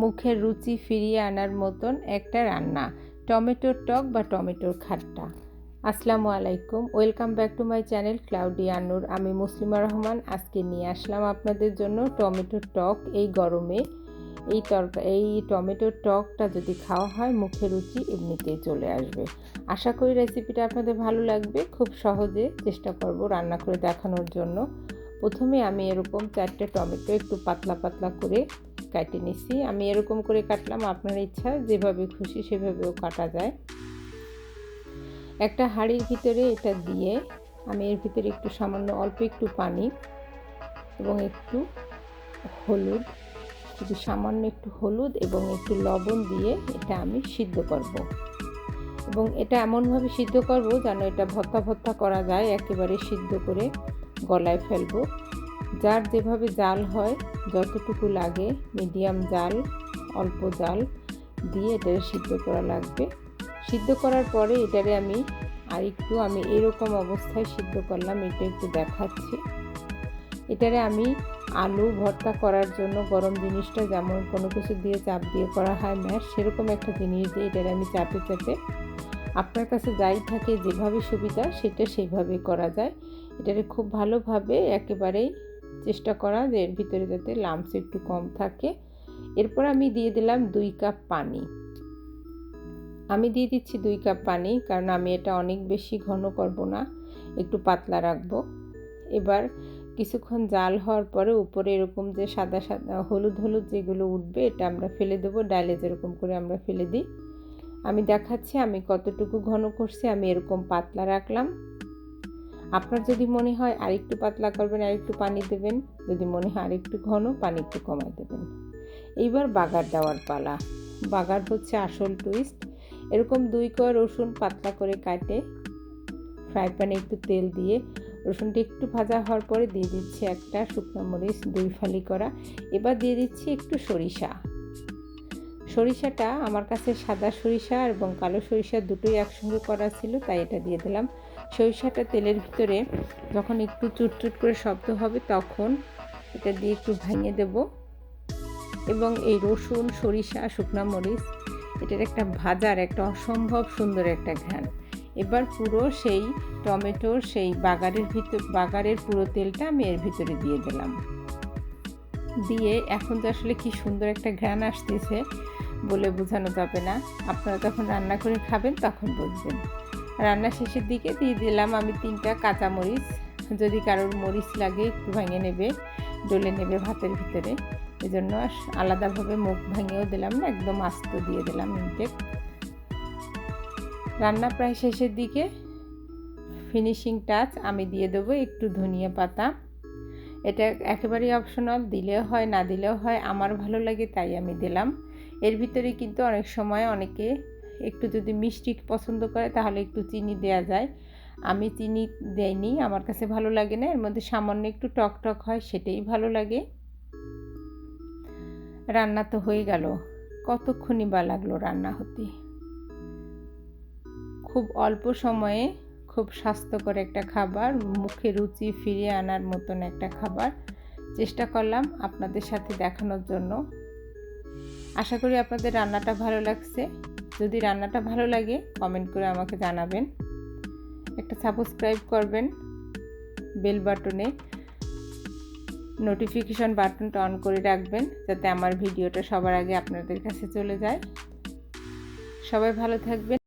মুখের রুচি ফিরিয়ে আনার মতন একটা রান্না, টমেটোর টক বা টমেটোর খাট্টা। আসসালামু আলাইকুম, welcome back to my channel cloudy আনুর। আমি মুসলিমা রহমান। আজকে নিয়ে আসলাম আপনাদের জন্য টমেটোর টক। এই গরমে এই টমেটোর টকটা যদি খাওয়া হয়, মুখের রুচি এমনিতেই চলে আসবে। আশা করি রেসিপিটা আপনাদের ভালো লাগবে। খুব সহজে চেষ্টা করব রান্না করে দেখানোর জন্য। প্রথমে আমি এরকম 4টে টমেটো একটু পাতলা পাতলা করে কেটে নিছি। আমি এরকম করে কাটলাম, আপনার ইচ্ছা যেভাবে খুশি সেভাবেও কাটা যায়। একটা হাঁড়ির ভিতরে এটা দিয়ে আমি এর ভিতরে একটু সামান্য অল্প একটু পানি এবং একটু হলুদ, সামান্য একটু হলুদ এবং একটু লবণ দিয়ে এটা আমি সিদ্ধ করব। এবং এটা এমনভাবে সিদ্ধ করব যেন এটা ভর্তা ভর্তা করা যায়, একেবারে সিদ্ধ করে গলায় ফেলবো। যার যেভাবে জাল হয়, যতটুকু লাগে, মিডিয়াম জাল, অল্প জাল দিয়ে এটারে সিদ্ধ করা লাগবে। সিদ্ধ করার পরে এটারে আমি এরকম অবস্থায় সিদ্ধ করলাম, এটা একটু দেখাচ্ছি। এটারে আমি আলু ভর্তা করার জন্য গরম জিনিসটা যেমন কোনো কিছু দিয়ে চাপ দিয়ে করা হয় ম্যাশ, সেরকম একটা জিনিস দিয়ে এটারে আমি চাপে চাপে, আপনার কাছে যাই থাকে যেভাবে সুবিধা সেটা সেইভাবে করা যায়। এটারে খুব ভালোভাবে একেবারেই চেষ্টা করা যে এর ভিতরে যাতে লাম্পস একটু কম থাকে। এরপর আমি দিয়ে দিলাম 2 কাপ পানি। আমি দিয়ে দিচ্ছি 2 কাপ পানি, কারণ আমি এটা অনেক বেশি ঘন করব না, একটু পাতলা রাখবো। এবার কিছুক্ষণ জাল হওয়ার পরে উপরে এরকম যে সাদা সাদা হলুদ হলুদ যেগুলো উঠবে, এটা আমরা ফেলে দেবো। ডালে যেরকম করে আমরা ফেলে দিই। আমি দেখাচ্ছি আমি কতটুকু ঘন করছি। আমি এরকম পাতলা রাখলাম। আপনার যদি মনে হয় আরেকটু পাতলা করবেন, আরেকটু পানি দেবেন। যদি মনে হয় আরেকটু ঘন, পানি একটু কমায় দেবেন। এইবার বাগার দেওয়ার পালা। বাগার হচ্ছে আসল টুইস্ট। এরকম 2 কোয়া রসুন পাতলা করে কাটে ফ্রাই প্যানে একটু তেল দিয়ে, রসুনটা একটু ভাজা হওয়ার পরে দিয়ে দিচ্ছি একটা শুকনো মরিচ 2 ফালি করা। এবার দিয়ে দিচ্ছি একটু সরিষা। সরিষাটা আমার কাছে সাদা সরিষা এবং কালো সরিষা দুটোই একসঙ্গে করা ছিল, তাই এটা দিয়ে দিলাম। সরিষাটা তেলের ভিতরে যখন একটু চুটচুট করে শব্দ হবে, তখন এটা দিয়ে একটু ভেঙে দেব। এবং এই রসুন, সরিষা, শুকনো মরিচ, এটার একটা ভাজার একটা অসম্ভব সুন্দর একটা ঘ্রাণ। এবার পুরো সেই টমেটোর সেই বাগারের পুরো তেলটা আমি এর ভিতরে দিয়ে দিলাম। দিয়ে এখন তো আসলে কি সুন্দর একটা ঘ্রাণ আসতেছে, বলে বোঝানো যাবে না। আপনারা যখন রান্না করে খাবেন তখন বুঝবেন। রান্না শেষের দিকে দিয়ে দিলাম আমি 3টা কাঁচামরিচ। যদি কারোর মরিচ লাগে একটু ভেঙে নেবে, ডলে নেবে ভাতের ভিতরে। এজন্য আলাদাভাবে মুখ ভেঙেও দিলাম না, একদম আস্ত দিয়ে দিলাম ইনটেক। রান্না প্রায় শেষের দিকে, ফিনিশিং টাচ আমি দিয়ে দেবো একটু ধনিয়া পাতা। এটা একেবারেই অপশনাল, দিলেও হয় না দিলেও হয়, আমার ভালো লাগে তাই আমি দিলাম। এর ভিতরে কিন্তু অনেক সময় অনেকে একটু যদি মিষ্টি পছন্দ করে তাহলে একটু চিনি দেওয়া যায়। আমি চিনি দেইনি, আমার কাছে ভালো লাগে না। এর মধ্যে সামান্য একটু টক টক হয়, সেটাই ভালো লাগে। রান্না তো হয়ে গেল। কতক্ষণই বা লাগলো রান্না হতে। খুব অল্প সময়ে খুব স্বাস্থ্যকর একটা খাবার, মুখে রুচি ফিরিয়ে আনার মতন একটা খাবার চেষ্টা করলাম আপনাদের সাথে দেখানোর জন্য। আশা করি আপনাদের রান্নাটা ভালো লাগছে। যদি রান্নাটা ভালো লাগে কমেন্ট করে আমাকে জানাবেন। একটা সাবস্ক্রাইব করবেন, বেল বাটনে নোটিফিকেশন বাটনটা অন করে রাখবেন, যাতে আমার ভিডিওটা সবার আগে আপনাদের কাছে চলে যায়। সবাই ভালো থাকবেন।